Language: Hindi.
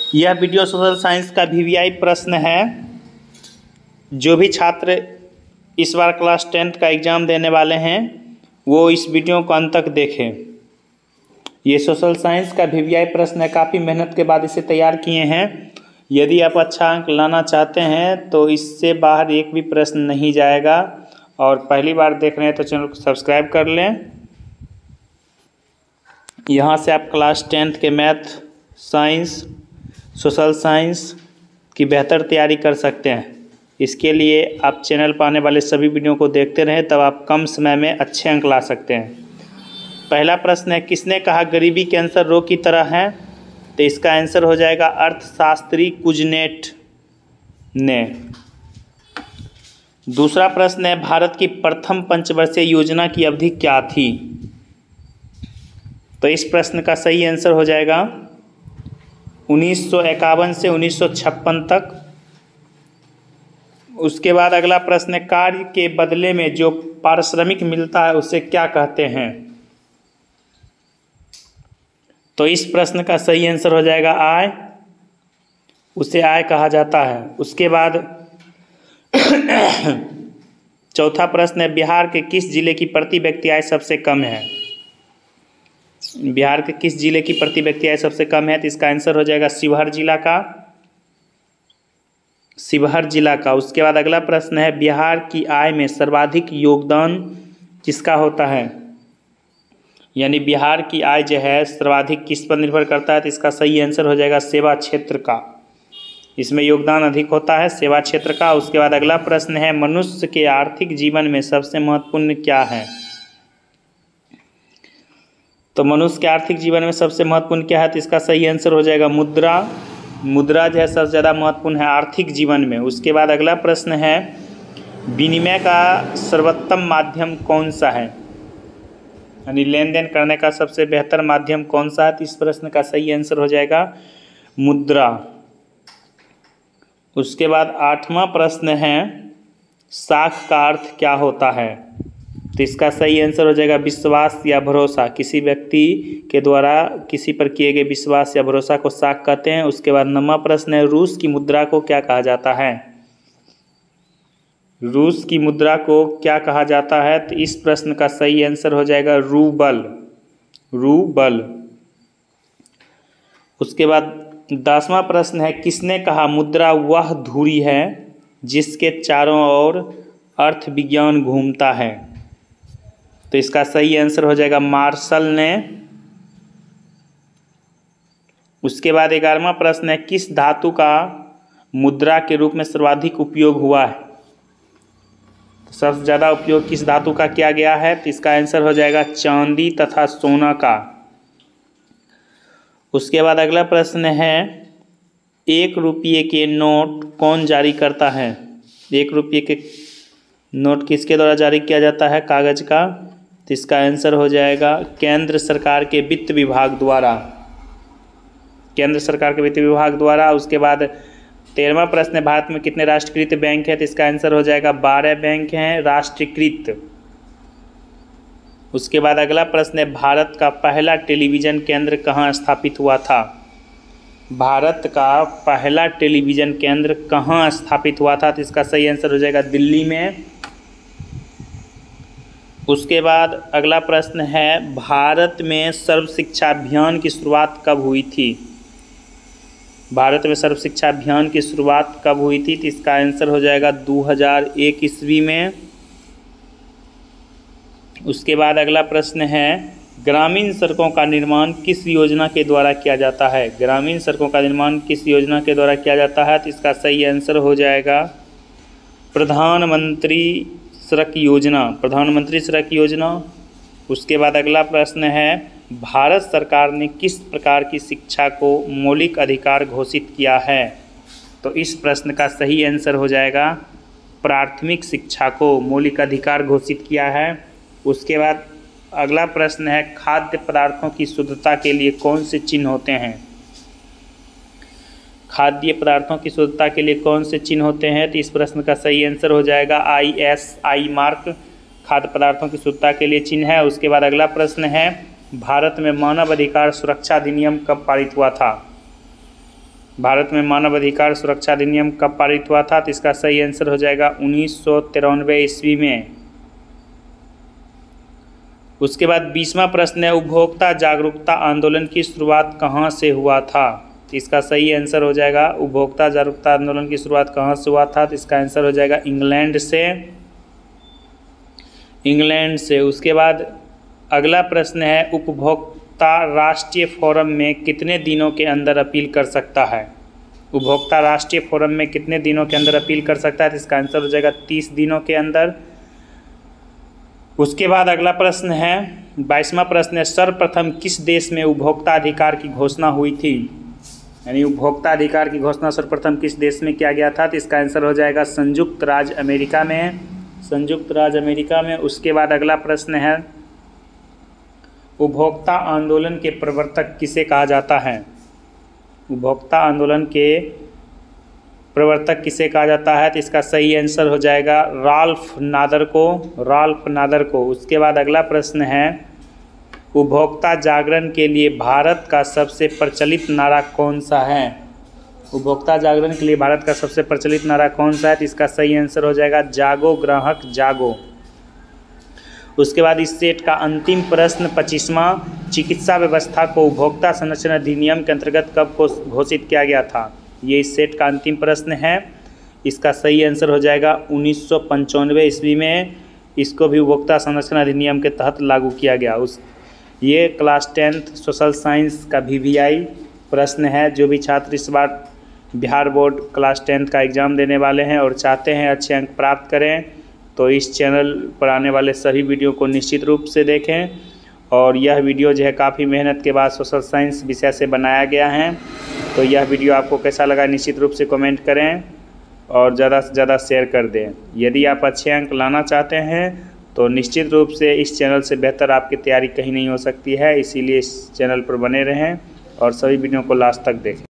यह वीडियो सोशल साइंस का वीवीआई प्रश्न है। जो भी छात्र इस बार क्लास 10th का एग्ज़ाम देने वाले हैं वो इस वीडियो को अंत तक देखें। ये सोशल साइंस का वीवीआई प्रश्न है, काफ़ी मेहनत के बाद इसे तैयार किए हैं। यदि आप अच्छा अंक लाना चाहते हैं तो इससे बाहर एक भी प्रश्न नहीं जाएगा। और पहली बार देख रहे हैं तो चैनल को सब्सक्राइब कर लें। यहाँ से आप क्लास 10th के मैथ, साइंस, सोशल साइंस की बेहतर तैयारी कर सकते हैं। इसके लिए आप चैनल पर आने वाले सभी वीडियो को देखते रहें, तब आप कम समय में अच्छे अंक ला सकते हैं। पहला प्रश्न है, किसने कहा गरीबी कैंसर रोग की तरह है? तो इसका आंसर हो जाएगा अर्थशास्त्री कुजनेट ने। दूसरा प्रश्न है, भारत की प्रथम पंचवर्षीय योजना की अवधि क्या थी? तो इस प्रश्न का सही आंसर हो जाएगा 1951 से 1956 तक। उसके बाद अगला प्रश्न है, कार्य के बदले में जो पारिश्रमिक मिलता है उसे क्या कहते हैं? तो इस प्रश्न का सही आंसर हो जाएगा आय। उसे आय कहा जाता है। उसके बाद चौथा प्रश्न है, बिहार के किस जिले की प्रति व्यक्ति आय सबसे कम है? बिहार के किस जिले की प्रति व्यक्ति आय सबसे कम है? तो इसका आंसर हो जाएगा शिवहर जिला का। शिवहर जिला का। उसके बाद अगला प्रश्न है, बिहार की आय में सर्वाधिक योगदान किसका होता है? यानी बिहार की आय जो है सर्वाधिक किस पर निर्भर करता है? तो इसका सही आंसर हो जाएगा सेवा क्षेत्र का। इसमें योगदान अधिक होता है सेवा क्षेत्र का। उसके बाद अगला प्रश्न है, मनुष्य के आर्थिक जीवन में सबसे महत्वपूर्ण क्या है? तो मनुष्य के आर्थिक जीवन में सबसे महत्वपूर्ण क्या है? तो इसका सही आंसर हो जाएगा मुद्रा। मुद्रा जो है सबसे ज़्यादा महत्वपूर्ण है आर्थिक जीवन में। उसके बाद अगला प्रश्न है, विनिमय का सर्वोत्तम माध्यम कौन सा है? यानी लेन देन करने का सबसे बेहतर माध्यम कौन सा है? तो इस प्रश्न का सही आंसर हो जाएगा मुद्रा। उसके बाद 8वां प्रश्न है, साख का अर्थ क्या होता है? तो इसका सही आंसर हो जाएगा विश्वास या भरोसा। किसी व्यक्ति के द्वारा किसी पर किए गए विश्वास या भरोसा को साख कहते हैं। उसके बाद 9वां प्रश्न है, रूस की मुद्रा को क्या कहा जाता है? रूस की मुद्रा को क्या कहा जाता है? तो इस प्रश्न का सही आंसर हो जाएगा रूबल। रूबल। उसके बाद 10वां प्रश्न है, किसने कहा मुद्रा वह धुरी है जिसके चारों ओर अर्थ विज्ञान घूमता है? तो इसका सही आंसर हो जाएगा मार्शल ने। उसके बाद 11वां प्रश्न है, किस धातु का मुद्रा के रूप में सर्वाधिक उपयोग हुआ है? तो सबसे ज़्यादा उपयोग किस धातु का किया गया है? तो इसका आंसर हो जाएगा चांदी तथा सोना का। उसके बाद अगला प्रश्न है, 1 रुपये के नोट कौन जारी करता है? 1 रुपये के नोट किसके द्वारा जारी किया जाता है कागज का? तो इसका आंसर हो जाएगा केंद्र सरकार के वित्त विभाग द्वारा। केंद्र सरकार के वित्त विभाग द्वारा। उसके बाद 13वां प्रश्न है, भारत में कितने राष्ट्रीयकृत बैंक है? तो इसका आंसर हो जाएगा 12 बैंक हैं राष्ट्रीयकृत। उसके बाद अगला प्रश्न है, भारत का पहला टेलीविज़न केंद्र कहाँ स्थापित हुआ था? भारत का पहला टेलीविज़न केंद्र कहाँ स्थापित हुआ था? तो इसका सही आंसर हो जाएगा दिल्ली में। उसके बाद अगला प्रश्न है, भारत में सर्व शिक्षा अभियान की शुरुआत कब हुई थी? भारत में सर्व शिक्षा अभियान की शुरुआत कब हुई थी? तो इसका आंसर हो जाएगा 2001 ईस्वी में। उसके बाद अगला प्रश्न है, ग्रामीण सड़कों का निर्माण किस योजना के द्वारा किया जाता है? ग्रामीण सड़कों का निर्माण किस योजना के द्वारा किया जाता है? तो इसका सही आंसर हो जाएगा प्रधानमंत्री सड़क योजना। प्रधानमंत्री सड़क योजना। उसके बाद अगला प्रश्न है, भारत सरकार ने किस प्रकार की शिक्षा को मौलिक अधिकार घोषित किया है? तो इस प्रश्न का सही आंसर हो जाएगा प्राथमिक शिक्षा को मौलिक अधिकार घोषित किया है। उसके बाद अगला प्रश्न है, खाद्य पदार्थों की शुद्धता के लिए कौन से चिन्ह होते हैं? खाद्य पदार्थों की शुद्धता के लिए कौन से चिन्ह होते हैं? तो इस प्रश्न का सही आंसर हो जाएगा ISI मार्क खाद्य पदार्थों की शुद्धता के लिए चिन्ह है। उसके बाद अगला प्रश्न है, भारत में मानव अधिकार सुरक्षा अधिनियम कब पारित हुआ था? भारत में मानव अधिकार सुरक्षा अधिनियम कब पारित हुआ था? तो इसका सही आंसर हो जाएगा 1993 ईस्वी में। उसके बाद 20वां प्रश्न है, उपभोक्ता जागरूकता आंदोलन की शुरुआत कहाँ से हुआ था? तो इसका सही आंसर हो जाएगा उपभोक्ता जागरूकता आंदोलन की शुरुआत कहाँ से हुआ था? तो इसका आंसर हो जाएगा इंग्लैंड से। उसके बाद अगला प्रश्न है, उपभोक्ता राष्ट्रीय फोरम में कितने दिनों के अंदर अपील कर सकता है? उपभोक्ता राष्ट्रीय फोरम में कितने दिनों के अंदर अपील कर सकता है? तो इसका आंसर हो जाएगा 30 दिनों के अंदर। उसके बाद अगला प्रश्न है 22वां प्रश्न है, सर्वप्रथम किस देश में उपभोक्ता अधिकार की घोषणा हुई थी? यानी उपभोक्ता अधिकार की घोषणा सर्वप्रथम किस देश में किया गया था? तो इसका आंसर हो जाएगा संयुक्त राज्य अमेरिका में। उसके बाद अगला प्रश्न है, उपभोक्ता आंदोलन के प्रवर्तक किसे कहा जाता है? उपभोक्ता आंदोलन के प्रवर्तक किसे कहा जाता है? तो इसका सही आंसर हो जाएगा राल्फ नादर को। उसके बाद अगला प्रश्न है, उपभोक्ता जागरण के लिए भारत का सबसे प्रचलित नारा कौन सा है? उपभोक्ता जागरण के लिए भारत का सबसे प्रचलित नारा कौन सा है? तो इसका सही आंसर हो जाएगा जागो ग्राहक जागो। उसके बाद इस सेट का अंतिम प्रश्न 25वां, चिकित्सा व्यवस्था को उपभोक्ता संरक्षण अधिनियम के अंतर्गत कब घोषित किया गया था? ये इस सेट का अंतिम प्रश्न है। इसका सही आंसर हो जाएगा 1995 ईस्वी में इसको भी उपभोक्ता संरक्षण अधिनियम के तहत लागू किया गया। ये क्लास 10th सोशल साइंस का VVI प्रश्न है। जो भी छात्र इस बार बिहार बोर्ड क्लास 10th का एग्ज़ाम देने वाले हैं और चाहते हैं अच्छे अंक प्राप्त करें, तो इस चैनल पर आने वाले सभी वीडियो को निश्चित रूप से देखें। और यह वीडियो जो है काफ़ी मेहनत के बाद सोशल साइंस विषय से बनाया गया है। तो यह वीडियो आपको कैसा लगा निश्चित रूप से कमेंट करें और ज़्यादा से ज़्यादा शेयर कर दें। यदि आप अच्छे अंक लाना चाहते हैं तो निश्चित रूप से इस चैनल से बेहतर आपकी तैयारी कहीं नहीं हो सकती है। इसीलिए इस चैनल पर बने रहें और सभी वीडियो को लास्ट तक देखें।